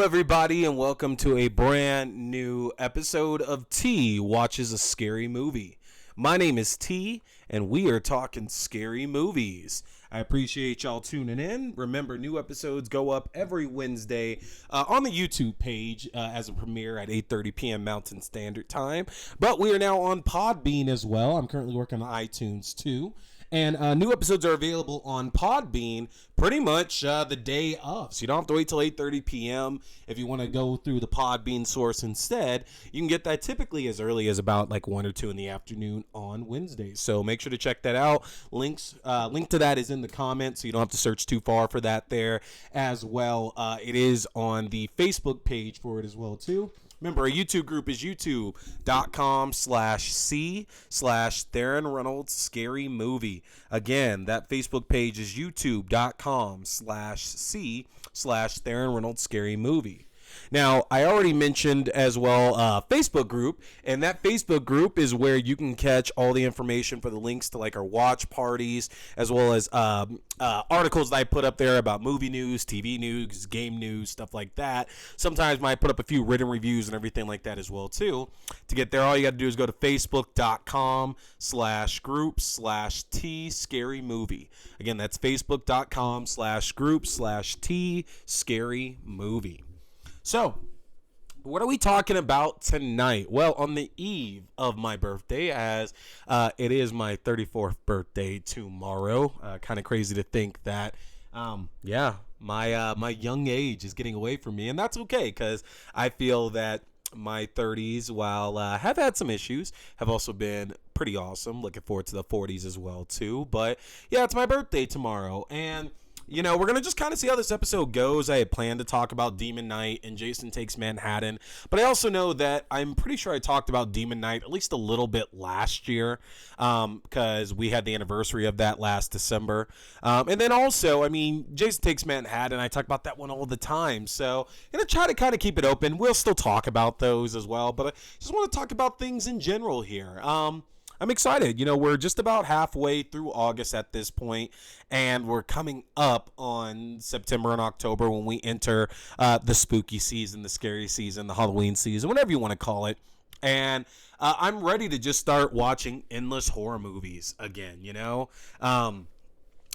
everybody, and welcome to a brand new episode of T Watches a Scary Movie. My name is T, and we are talking scary movies. I appreciate y'all tuning in. Remember, new episodes go up every Wednesday on the YouTube page as a premiere at 8:30 p.m. Mountain Standard Time. But we are now on Podbean as well. I'm currently working on iTunes too. And new episodes are available on Podbean pretty much the day of. So you don't have to wait till 8:30 p.m. If you want to go through the Podbean source instead, you can get that typically as early as about like 1 or 2 in the afternoon on Wednesdays. So make sure to check that out. Link to that is in the comments, so you don't have to search too far for that there as well. It is on the Facebook page for it as well too. Remember, our YouTube group is youtube.com/C/Theron Reynolds Scary Movie. Again, that Facebook page is youtube.com/C/Theron Reynolds Scary Movie. Now, I already mentioned as well Facebook group, and that Facebook group is where you can catch all the information for the links to like our watch parties, as well as articles that I put up there about movie news, TV news, game news, stuff like that. Sometimes I might put up a few written reviews and everything like that as well too. To get there, all you got to do is go to facebook.com/group/T Scary Movie. Again, that's facebook.com/group/T Scary Movie. So, what are we talking about tonight? Well, on the eve of my birthday, as it is my 34th birthday tomorrow. Kind of crazy to think that, my young age is getting away from me, and that's okay because I feel that my 30s, while have had some issues, have also been pretty awesome. Looking forward to the 40s as well too. But yeah, it's my birthday tomorrow, and you know, we're going to just kind of see how this episode goes. I had planned to talk about Demon Knight and Jason Takes Manhattan, but I also know that I'm pretty sure I talked about Demon Knight at least a little bit last year because we had the anniversary of that last December. And then also, I mean, Jason Takes Manhattan, I talk about that one all the time. So I'm going to try to kind of keep it open. We'll still talk about those as well, but I just want to talk about things in general here. I'm excited. You know, we're just about halfway through August at this point, and we're coming up on September and October when we enter the spooky season, the scary season, the Halloween season, whatever you want to call it. And I'm ready to just start watching endless horror movies again, you know?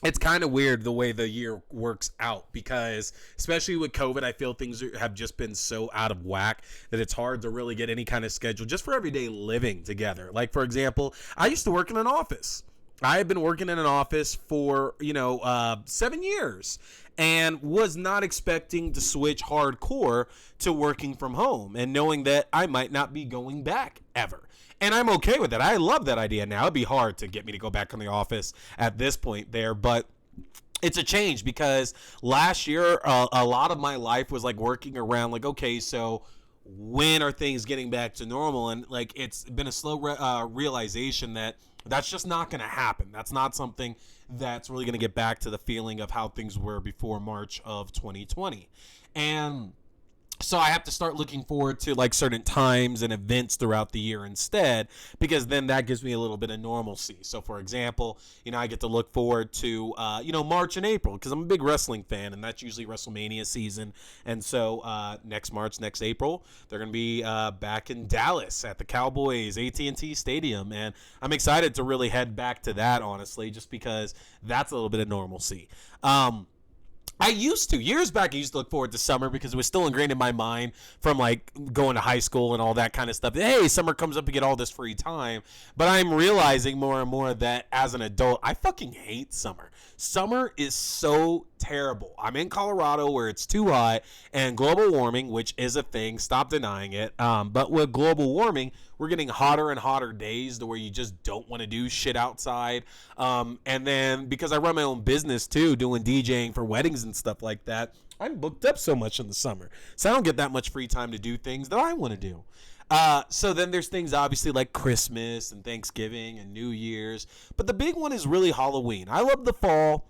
It's kind of weird the way the year works out because, especially with COVID, I feel things have just been so out of whack that it's hard to really get any kind of schedule just for everyday living together. Like, for example, I used to work in an office. I have been working in an office for, 7 years and was not expecting to switch hardcore to working from home and knowing that I might not be going back ever. And I'm okay with that. I love that idea now. It'd be hard to get me to go back in the office at this point there, but it's a change because last year a lot of my life was like working around like, okay, so when are things getting back to normal? And like it's been a slow realization that that's just not going to happen. That's not something that's really going to get back to the feeling of how things were before March of 2020. And so I have to start looking forward to like certain times and events throughout the year instead, because then that gives me a little bit of normalcy. So for example, I get to look forward to, March and April because I'm a big wrestling fan and that's usually WrestleMania season. And so next March, next April, they're going to be back in Dallas at the Cowboys AT&T Stadium. And I'm excited to really head back to that, honestly, just because that's a little bit of normalcy. Years back, I used to look forward to summer because it was still ingrained in my mind from like going to high school and all that kind of stuff. Hey, summer comes up, you get all this free time. But I'm realizing more and more that as an adult, I fucking hate summer. Summer is so terrible. I'm in Colorado where it's too hot, and global warming, which is a thing, stop denying it. But with global warming, we're getting hotter and hotter days to where you just don't want to do shit outside. And then because I run my own business too, doing DJing for weddings and stuff like that, I'm booked up so much in the summer. So I don't get that much free time to do things that I want to do. So then there's things obviously like Christmas and Thanksgiving and New Year's. But the big one is really Halloween. I love the fall.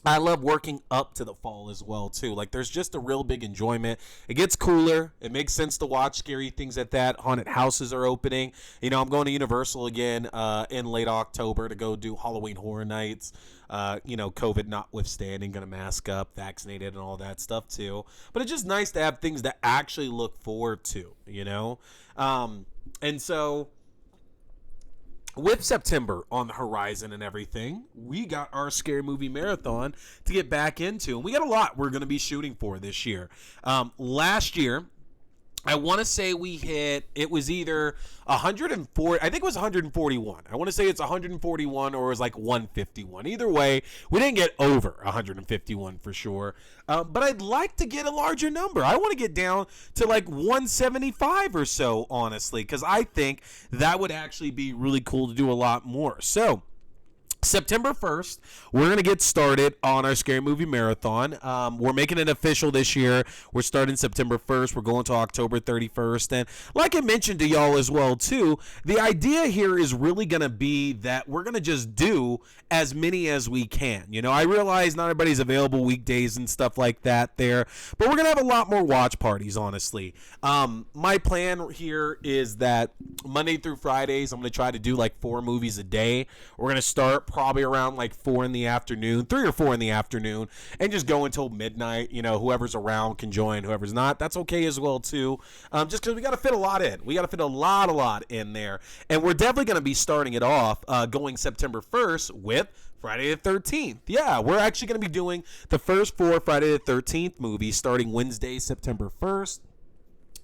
I love working up to the fall as well too. Like there's just a real big enjoyment. It gets cooler. It makes sense to watch scary things at that. Haunted houses are opening. I'm going to Universal again in late October to go do Halloween Horror Nights. COVID notwithstanding, gonna mask up, vaccinated, and all that stuff too. But it's just nice to have things to actually look forward to. And so with September on the horizon and everything, we got our scary movie marathon to get back into. And we got a lot we're going to be shooting for this year. Last year, I want to say it was either 104, I think it was 141. I want to say it's 141 or it was like 151. Either way, we didn't get over 151 for sure. But I'd like to get a larger number. I want to get down to like 175 or so, honestly, because I think that would actually be really cool to do a lot more. So September 1st, we're going to get started on our Scary Movie Marathon. We're making it official this year. We're starting September 1st. We're going to October 31st. And like I mentioned to y'all as well, too, the idea here is really going to be that we're going to just do as many as we can. I realize not everybody's available weekdays and stuff like that there, but we're going to have a lot more watch parties, honestly. My plan here is that Monday through Fridays, I'm going to try to do like 4 movies a day. We're going to start probably around like 4 in the afternoon, 3 or 4 in the afternoon, and just go until midnight. Whoever's around can join, whoever's not, that's okay as well too. Just because we got to fit a lot in. We got to fit a lot in there. And we're definitely going to be starting it off going September 1st with Friday the 13th. Yeah, we're actually going to be doing the first 4 Friday the 13th movies starting Wednesday, September 1st.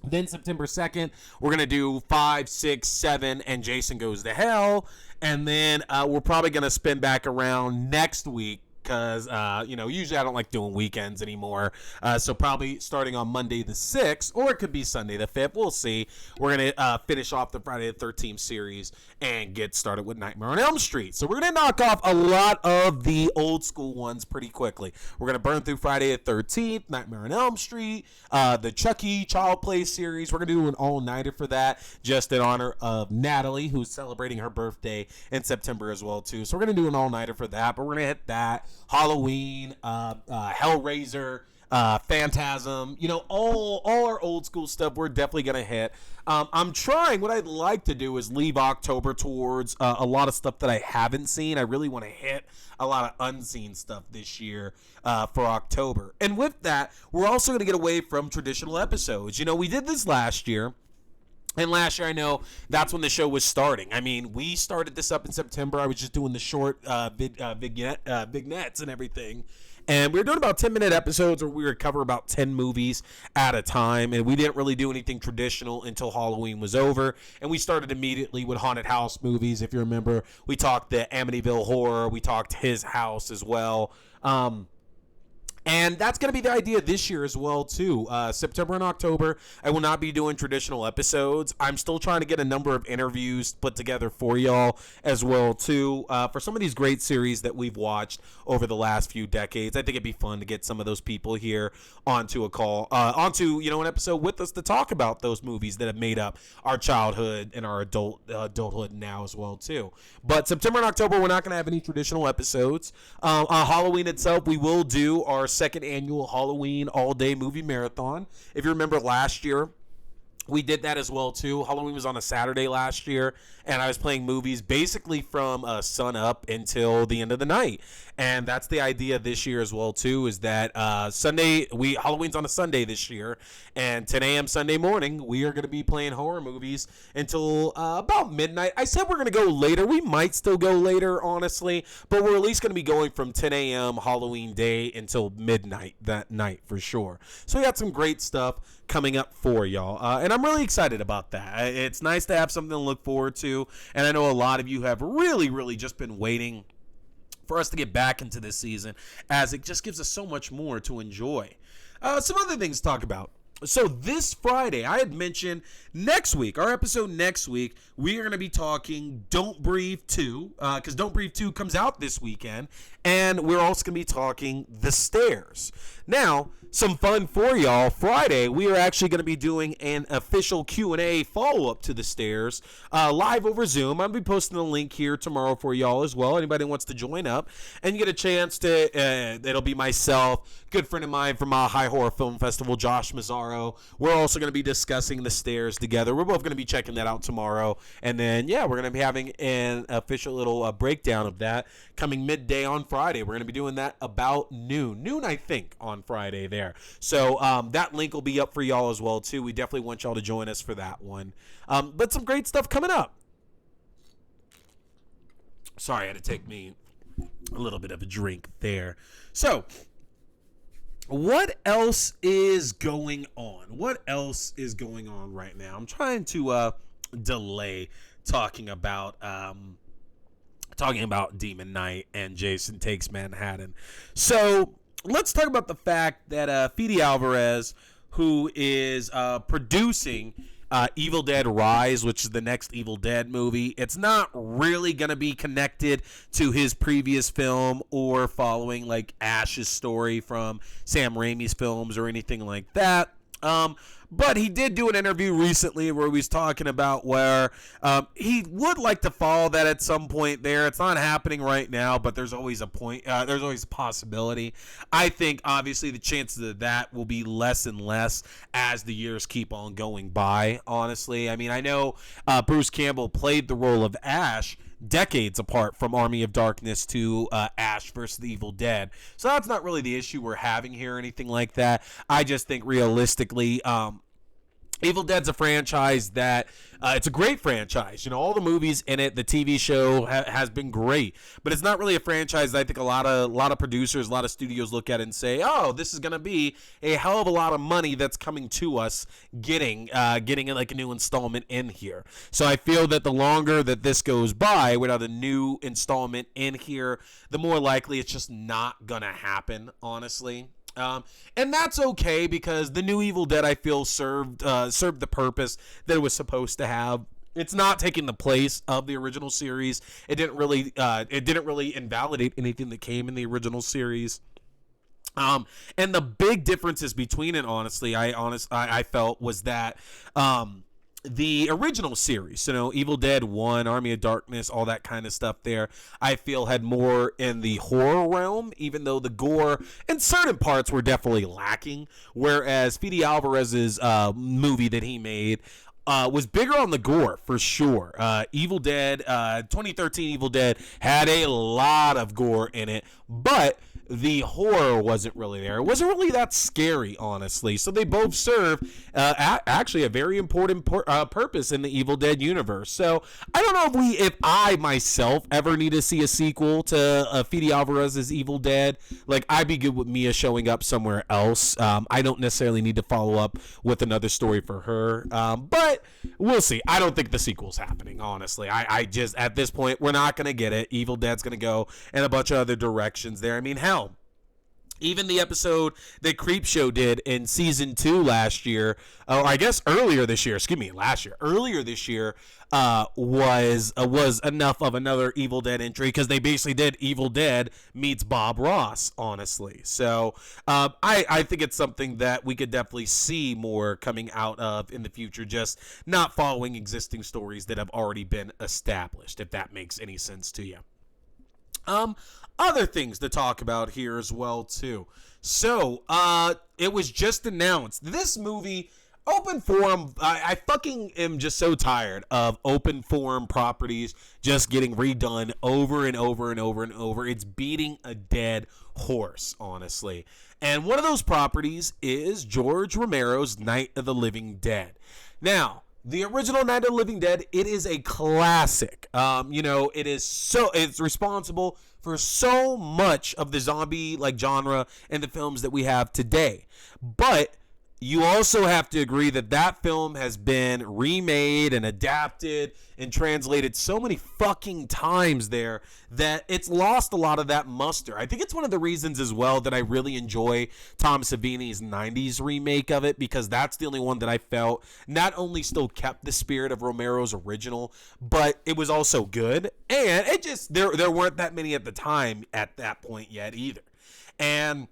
Then September 2nd, we're going to do 5, 6, 7, and Jason Goes to Hell. And then we're probably going to spin back around next week because, usually I don't like doing weekends anymore. So probably starting on Monday the 6th, or it could be Sunday the 5th. We'll see. We're going to finish off the Friday the 13th series and get started with Nightmare on Elm Street. So we're going to knock off a lot of the old school ones pretty quickly. We're going to burn through Friday the 13th, Nightmare on Elm Street, the Chucky Child Play series. We're going to do an all-nighter for that, just in honor of Natalie, who's celebrating her birthday in September as well, too. So we're going to do an all-nighter for that, but we're going to hit that. Halloween, Hellraiser, Phantasm, all our old school stuff we're definitely going to hit. I'm trying, what I'd like to do is leave October towards a lot of stuff that I haven't seen. I really want to hit a lot of unseen stuff this year for October. And with that, we're also going to get away from traditional episodes. We did this last year. And last year, I know that's when the show was starting. I mean, we started this up in September. I was just doing the short vignettes and everything. And we were doing about 10-minute episodes where we would cover about 10 movies at a time. And we didn't really do anything traditional until Halloween was over. And we started immediately with haunted house movies. If you remember, we talked the Amityville Horror. We talked His House as well. And that's going to be the idea this year as well, too. September and October, I will not be doing traditional episodes. I'm still trying to get a number of interviews put together for y'all as well, too. For some of these great series that we've watched over the last few decades, I think it'd be fun to get some of those people here onto a call, onto an episode with us to talk about those movies that have made up our childhood and our adulthood now as well, too. But September and October, we're not going to have any traditional episodes. On Halloween itself, we will do our second annual Halloween all-day movie marathon. If you remember last year, we did that as well too. Halloween was on a Saturday last year, and I was playing movies basically from sun up until the end of the night. And that's the idea this year as well too, is that Halloween's on a Sunday this year, and 10 a.m. Sunday morning, we are going to be playing horror movies until about midnight. I said we're going to go later. We might still go later, honestly, but we're at least going to be going from 10 a.m. Halloween day until midnight that night for sure. So we got some great stuff coming up for y'all, and I'm really excited about that. It's nice to have something to look forward to, and I know a lot of you have really just been waiting for us to get back into this season, as it just gives us so much more to enjoy. Some other things to talk about. So this Friday, I had mentioned next week, our episode next week, we are going to be talking Don't Breathe 2, because Don't Breathe 2 comes out this weekend, and we're also going to be talking The Stairs. Now, some fun for y'all. Friday, we are actually going to be doing an official Q&A follow-up to the stairs live over Zoom. I'm going to be posting a link here tomorrow for y'all as well. Anybody wants to join up and you get a chance to, it'll be myself, good friend of mine from High Horror Film Festival, Josh Mazzaro. We're also going to be discussing the stairs together. We're both going to be checking that out tomorrow. And then, yeah, we're going to be having an official little breakdown of that coming midday on Friday. We're going to be doing that about noon, I think, on Friday there. So that link will be up for y'all as well too. We definitely want y'all to join us for that one. But some great stuff coming up. Sorry, I had to take me a little bit of a drink there. So what else is going on? What else is going on right now? I'm trying to delay talking about Demon Knight and Jason Takes Manhattan. So let's talk about the fact that Fede Alvarez, who is producing Evil Dead Rise, which is the next Evil Dead movie, it's not really going to be connected to his previous film or following like Ash's story from Sam Raimi's films or anything like that. But he did do an interview recently where he was talking about where he would like to follow that at some point there. It's not happening right now, but there's always a point. There's always a possibility. I think, obviously, the chances of that will be less and less as the years keep on going by, honestly. I mean, I know Bruce Campbell played the role of Ash decades apart from Army of Darkness to Ash versus the Evil Dead. So that's not really the issue we're having here or anything like that. I just think realistically, Evil Dead's a franchise that it's a great franchise. You know, all the movies in it, the TV show has been great, but it's not really a franchise that I think a lot of producers, a lot of studios look at and say, "Oh, this is going to be a hell of a lot of money that's coming to us getting like a new installment in here." So I feel that the longer that this goes by without a new installment in here, the more likely it's just not going to happen, honestly. And that's okay because the new Evil Dead, I feel, served the purpose that it was supposed to have. It's not taking the place of the original series. It didn't really invalidate anything that came in the original series. And the big differences between it, honestly, I felt was that the original series, you know, Evil Dead 1, Army of Darkness, all that kind of stuff there, I feel had more in the horror realm, even though the gore in certain parts were definitely lacking, whereas Fede Alvarez's movie that he made was bigger on the gore, for sure. 2013 Evil Dead had a lot of gore in it, but the horror wasn't really there. It wasn't really that scary, honestly. So they both serve actually a very important purpose in the Evil Dead universe. So I don't know if I myself ever need to see a sequel to Fede Alvarez's Evil Dead. Like, I'd be good with Mia showing up somewhere else. I don't necessarily need to follow up with another story for her. But we'll see. I don't think the sequel's happening, honestly. I just, at this point, we're not going to get it. Evil Dead's going to go in a bunch of other directions there. I mean, hell, even the episode that Creepshow did in season 2 last year, or I guess earlier this year, was enough of another Evil Dead entry because they basically did Evil Dead meets Bob Ross, honestly. So I think it's something that we could definitely see more coming out of in the future, just not following existing stories that have already been established, if that makes any sense to you. Other things to talk about here as well, too. So, it was just announced. This movie, Open Forum, I fucking am just so tired of Open Forum properties just getting redone over and over and over and over. It's beating a dead horse, honestly. And one of those properties is George Romero's Night of the Living Dead. Now, the original Night of the Living Dead, it is a classic. It's responsible for so much of the zombie genre in the films that we have today. But you also have to agree that that film has been remade and adapted and translated so many fucking times there that it's lost a lot of that muster. I think it's one of the reasons as well that I really enjoy Tom Savini's 90s remake of it, because that's the only one that I felt not only still kept the spirit of Romero's original, but it was also good. And it just, there weren't that many at the time at that point yet either. And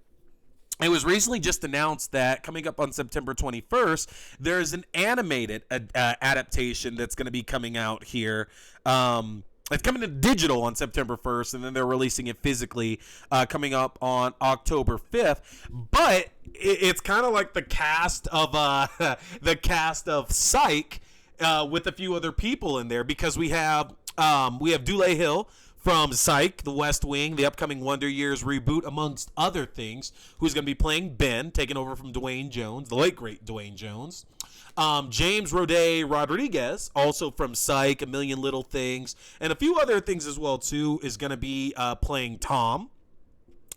it was recently just announced that coming up on September 21st, there's an animated adaptation that's going to be coming out here. It's coming to digital on September 1st, and then they're releasing it physically coming up on October 5th. But it's kind of like the cast of Psych with a few other people in there, because we have Dule Hill from Psych, The West Wing, the upcoming Wonder Years reboot, amongst other things, who's going to be playing Ben, taking over from Dwayne Jones, the late, great Dwayne Jones. James Roday Rodriguez, also from Psych, A Million Little Things, and a few other things as well, too, is going to be playing Tom.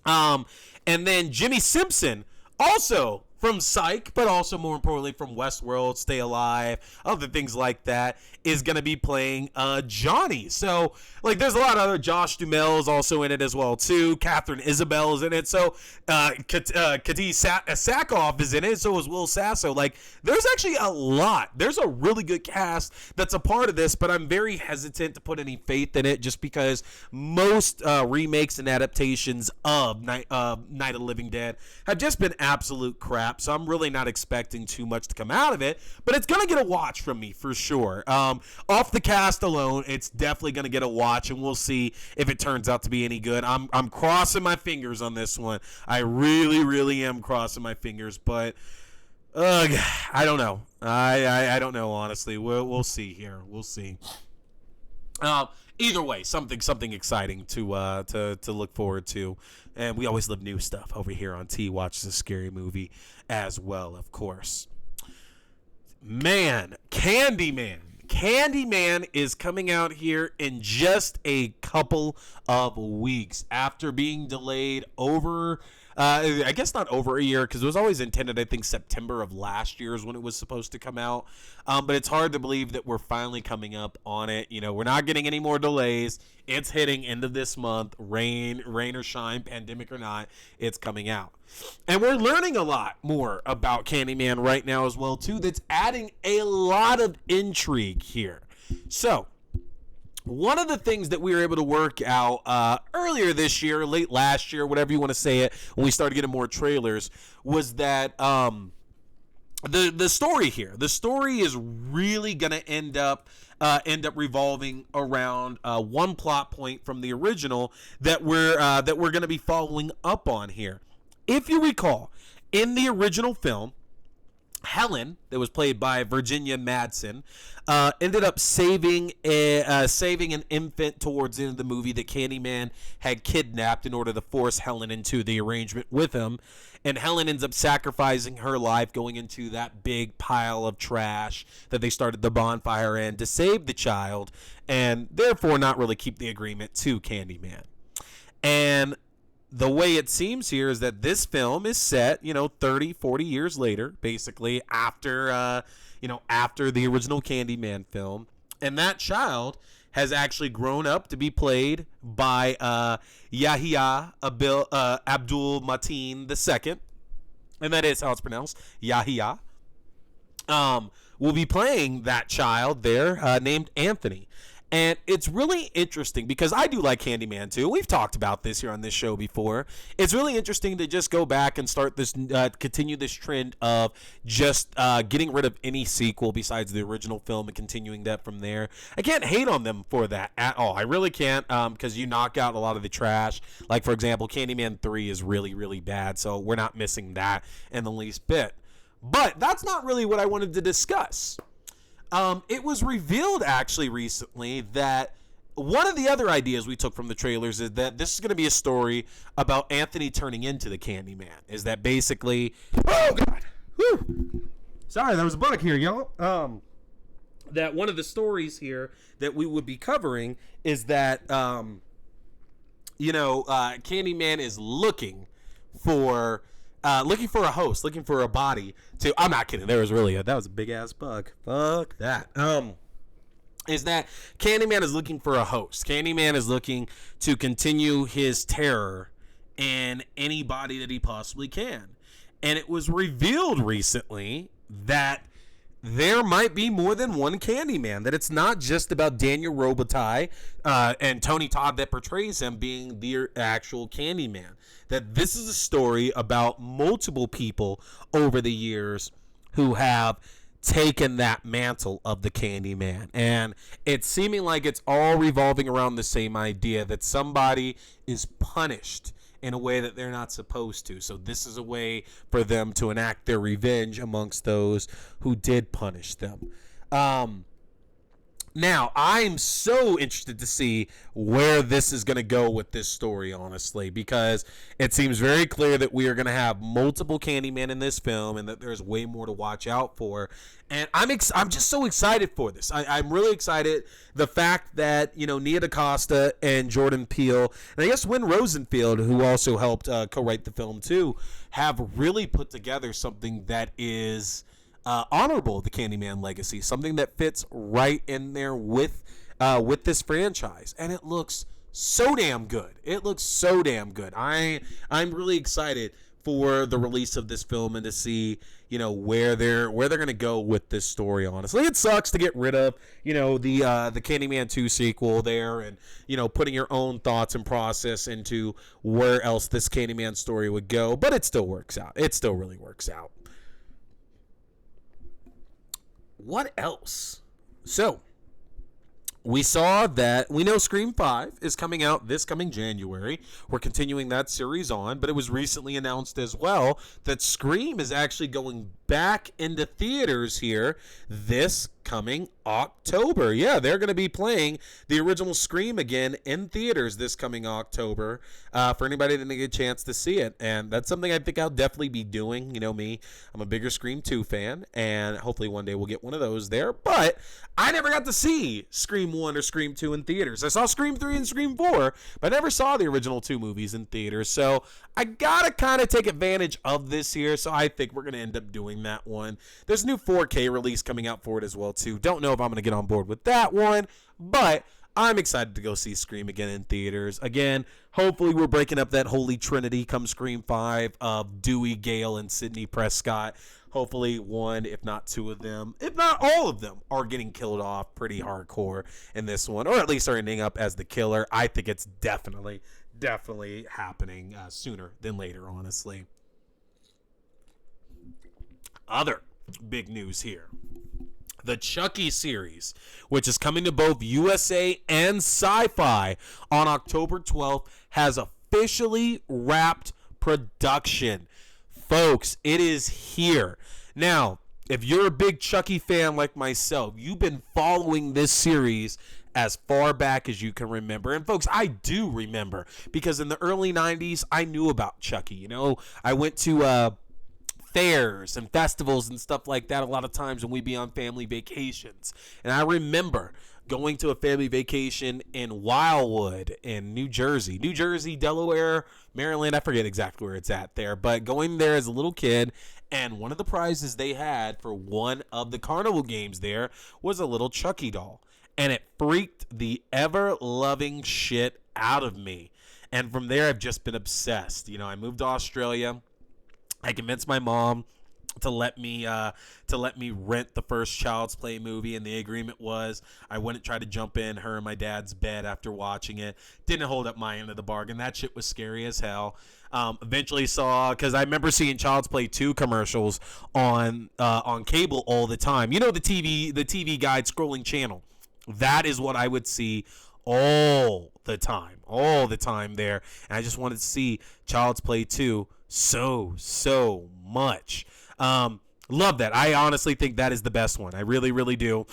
And then Jimmy Simpson, also from Psych, but also more importantly from Westworld, Stay Alive, other things like that, is going to be playing Johnny. So, like, there's a lot of other. Josh Duhamel is also in it as well, too. Catherine Isabel is in it. So, Katie Sackhoff is in it. So is Will Sasso. Like, there's actually a lot. There's a really good cast that's a part of this, but I'm very hesitant to put any faith in it, just because most remakes and adaptations of Night of the Living Dead have just been absolute crap. So I'm really not expecting too much to come out of it, but it's going to get a watch from me for sure. Off the cast alone, it's definitely going to get a watch, and we'll see if it turns out to be any good. I'm crossing my fingers on this one. I really, really am crossing my fingers, but I don't know. I don't know, honestly. We'll see here. We'll see. Either way, something exciting to look forward to, and we always love new stuff over here on T Watches a Scary Movie as well, of course. Man, Candyman is coming out here in just a couple of weeks after being delayed over, I guess not over a year, because it was always intended, I think, September of last year is when it was supposed to come out. But it's hard to believe that we're finally coming up on it. You know, we're not getting any more delays. It's hitting end of this month, rain or shine, pandemic or not, it's coming out. And we're learning a lot more about Candyman right now as well, too, that's adding a lot of intrigue here. So, one of the things that we were able to work out earlier this year, late last year, whatever you want to say it, when we started getting more trailers, was that the story here, the story is really going to end up revolving around one plot point from the original that we're going to be following up on here. If you recall, in the original film, Helen, that was played by Virginia Madsen, ended up saving an infant towards the end of the movie that Candyman had kidnapped in order to force Helen into the arrangement with him. And Helen ends up sacrificing her life, going into that big pile of trash that they started the bonfire in to save the child, and therefore not really keep the agreement to Candyman. And the way it seems here is that this film is set, 30, 40 years later, basically, after the original Candyman film. And that child has actually grown up to be played by Yahya Abdul Mateen II. And that is how it's pronounced, Yahya. Will be playing that child there named Anthony. And it's really interesting because I do like Candyman too. We've talked about this here on this show before. It's really interesting to just go back and start this, continue this trend of just getting rid of any sequel besides the original film and continuing that from there. I can't hate on them for that at all. I really can't, because you knock out a lot of the trash. Like, for example, Candyman 3 is really, really bad, so we're not missing that in the least bit. But that's not really what I wanted to discuss. It was revealed actually recently that one of the other ideas we took from the trailers is that this is going to be a story about Anthony turning into the Candyman. Is that basically... Oh, God! Whew. Sorry, there was a bug here, y'all. That one of the stories here that we would be covering is that, Candyman is looking for a host, looking for a body to... I'm not kidding. That was a big-ass bug. Fuck that. Is that Candyman is looking for a host. Candyman is looking to continue his terror in any body that he possibly can. And it was revealed recently that there might be more than one Candyman, that it's not just about Daniel Robitaille and Tony Todd that portrays him being the actual Candyman, that this is a story about multiple people over the years who have taken that mantle of the Candyman, and it's seeming like it's all revolving around the same idea, that somebody is punished in a way that they're not supposed to. So this is a way for them to enact their revenge amongst those who did punish them. Now, I'm so interested to see where this is going to go with this story, honestly, because it seems very clear that we are going to have multiple Candyman in this film, and that there's way more to watch out for. And I'm just so excited for this. I'm really excited. The fact that, Nia DaCosta and Jordan Peele, and I guess Wynn Rosenfield, who also helped co-write the film too, have really put together something that is honorable, the Candyman legacy, something that fits right in there with this franchise, and it looks so damn good. I'm really excited for the release of this film and to see where they're going to go with this story. Honestly, it sucks to get rid of the Candyman 2 sequel there, and putting your own thoughts and process into where else this Candyman story would go, but it still works out. It still really works out. What else? So, we saw that we know Scream 5 is coming out this coming January. We're continuing that series on, but it was recently announced as well that Scream is actually going back into theaters here this coming October. Yeah, they're going to be playing the original Scream again in theaters this coming October for anybody that didn't get a chance to see it. And that's something I think I'll definitely be doing. You know me, I'm a bigger Scream 2 fan, and hopefully one day we'll get one of those there. But I never got to see Scream 1 or Scream 2 in theaters. I saw Scream 3 and Scream 4, but I never saw the original 2 movies in theaters. So I got to kind of take advantage of this here, so I think we're going to end up doing that one. There's a new 4K release coming out for it as well, too. Don't know if I'm going to get on board with that one, but I'm excited to go see Scream again in theaters. Again, hopefully we're breaking up that holy trinity come Scream 5 of Dewey, Gale, and Sidney Prescott. Hopefully one, if not two of them, if not all of them, are getting killed off pretty hardcore in this one, or at least are ending up as the killer. I think it's definitely happening sooner than later, honestly. Other big news here. The Chucky series, which is coming to both USA and Sci-Fi on October 12th, has officially wrapped production. Folks, it is here. Now, if you're a big Chucky fan like myself, you've been following this series as far back as you can remember. And folks, I do remember, because in the early 90s, I knew about Chucky. I went to fairs and festivals and stuff like that a lot of times when we'd be on family vacations. And I remember going to a family vacation in Wildwood in New Jersey, Delaware, Maryland. I forget exactly where it's at there, but going there as a little kid, and one of the prizes they had for one of the carnival games there was a little Chucky doll. And it freaked the ever-loving shit out of me. And from there, I've just been obsessed. I moved to Australia. I convinced my mom to let me rent the first Child's Play movie, and the agreement was I wouldn't try to jump in her and my dad's bed after watching it. Didn't hold up my end of the bargain. That shit was scary as hell. Eventually saw, because I remember seeing Child's Play 2 commercials on cable all the time. The TV guide scrolling channel. That is what I would see all the time there. And I just wanted to see Child's Play 2 so much. Love that. I honestly think that is the best one. I really, really do.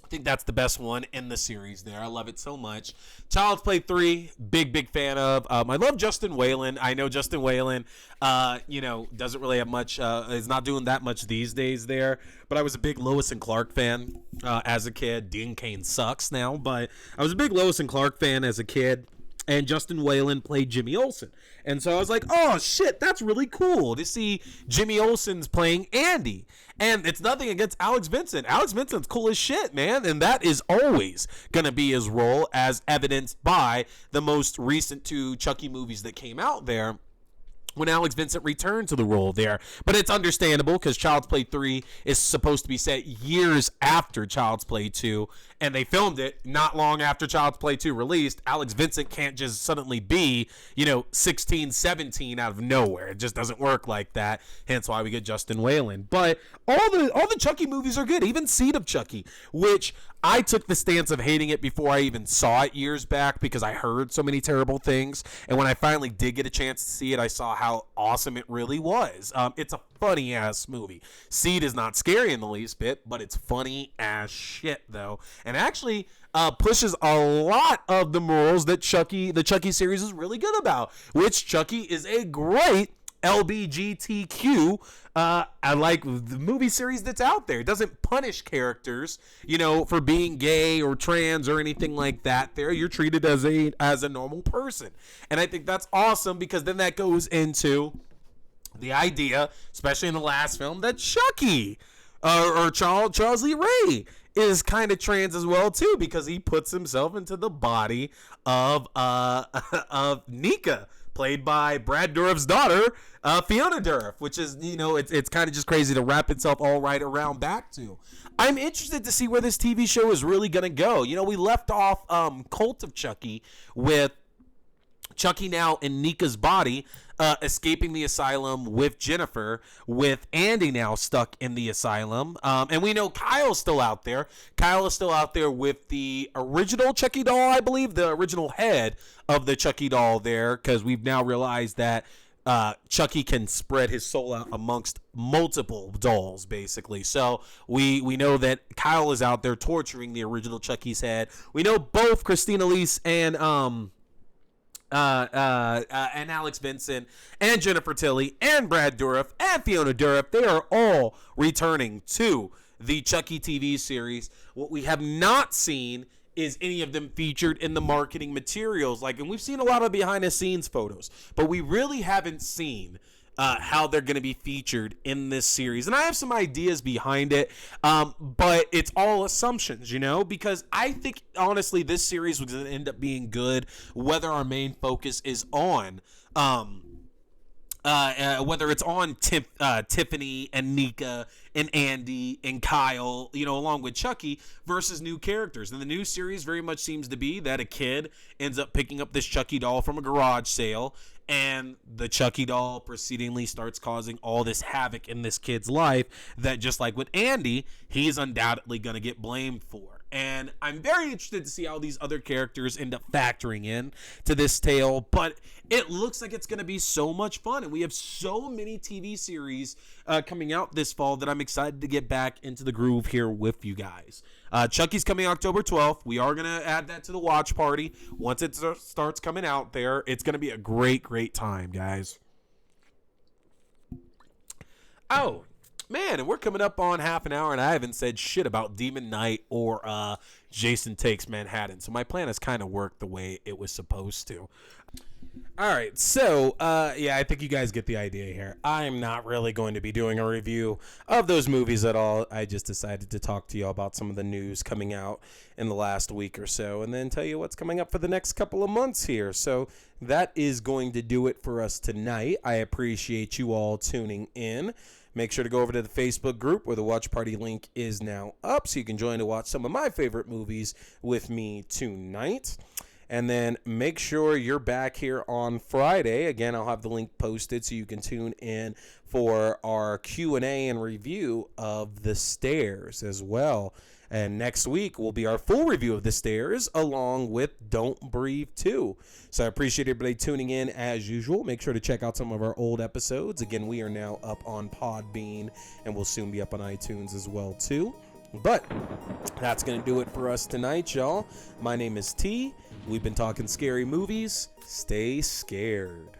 I think that's the best one in the series there. I love it so much. Child's Play 3, big fan of. I love Justin Whalen. I know Justin Whalen, doesn't really have much, is not doing that much these days there. But I was a big Lois and Clark fan as a kid. Dean Cain sucks now, but I was a big Lois and Clark fan as a kid. And Justin Whalen played Jimmy Olsen. And so I was like, oh, shit, that's really cool to see Jimmy Olsen's playing Andy. And it's nothing against Alex Vincent. Alex Vincent's cool as shit, man. And that is always going to be his role, as evidenced by the most recent 2 Chucky movies that came out there. when Alex Vincent returned to the role there. But it's understandable because Child's Play 3 is supposed to be set years after Child's Play 2, and they filmed it not long after Child's Play 2 released. Alex Vincent can't just suddenly be, 16, 17 out of nowhere. It just doesn't work like that, hence why we get Justin Whalen. But all the Chucky movies are good, even Seed of Chucky, which I took the stance of hating it before I even saw it years back because I heard so many terrible things. And when I finally did get a chance to see it, I saw how awesome it really was. It's a funny ass movie. Seed is not scary in the least bit, but it's funny as shit though, and actually pushes a lot of the morals that the Chucky series is really good about. Which Chucky is a great LBGTQ I like the movie series that's out there. It doesn't punish characters, for being gay or trans or anything like that. There, you're treated as a normal person, and I think that's awesome because then that goes into the idea, especially in the last film, that Chucky or Charles Lee Ray is kind of trans as well too, because he puts himself into the body of Nika, played by Brad Dourif's daughter, Fiona Dourif, which is, it's kind of just crazy to wrap itself all right around back to. I'm interested to see where this TV show is really going to go. We left off Cult of Chucky with Chucky now in Nika's body, escaping the asylum with Jennifer, with Andy now stuck in the asylum. And we know Kyle's still out there. Kyle is still out there with the original Chucky doll, I believe, the original head of the Chucky doll there, because we've now realized that Chucky can spread his soul out amongst multiple dolls, basically. So we know that Kyle is out there torturing the original Chucky's head. We know both Christina Elise and Alex Vincent and Jennifer Tilly and Brad Dourif and Fiona Dourif, they are all returning to the Chucky TV series. What we have not seen is any of them featured in the marketing materials. And we've seen a lot of behind the scenes photos, but we really haven't seen how they're going to be featured in this series. And I have some ideas behind it, but it's all assumptions, because I think, honestly, this series was going to end up being good, whether our main focus is on, whether it's on Tiffany and Nika and Andy and Kyle, along with Chucky, versus new characters. And the new series very much seems to be that a kid ends up picking up this Chucky doll from a garage sale, and the Chucky doll proceedingly starts causing all this havoc in this kid's life that, just like with Andy, he's undoubtedly going to get blamed for. And I'm very interested to see how these other characters end up factoring in to this tale, but it looks like it's going to be so much fun, and we have so many TV series coming out this fall that I'm excited to get back into the groove here with you guys. Chucky's coming October 12th. We are going to add that to the watch party. Once it starts coming out there, it's going to be a great, great time, guys. Oh, man, and we're coming up on half an hour, and I haven't said shit about Demon Knight or Jason Takes Manhattan. So my plan has kind of worked the way it was supposed to. All right, so, I think you guys get the idea here. I'm not really going to be doing a review of those movies at all. I just decided to talk to you about some of the news coming out in the last week or so, and then tell you what's coming up for the next couple of months here. So that is going to do it for us tonight. I appreciate you all tuning in. Make sure to go over to the Facebook group where the watch party link is now up, so you can join to watch some of my favorite movies with me tonight. And then make sure you're back here on Friday. Again, I'll have the link posted so you can tune in for our Q&A and review of The Stairs as well. And next week will be our full review of The Stairs along with Don't Breathe 2. So I appreciate everybody tuning in as usual. Make sure to check out some of our old episodes. Again, we are now up on Podbean and we'll soon be up on iTunes as well too. But that's going to do it for us tonight, y'all. My name is T. We've been talking scary movies. Stay scared.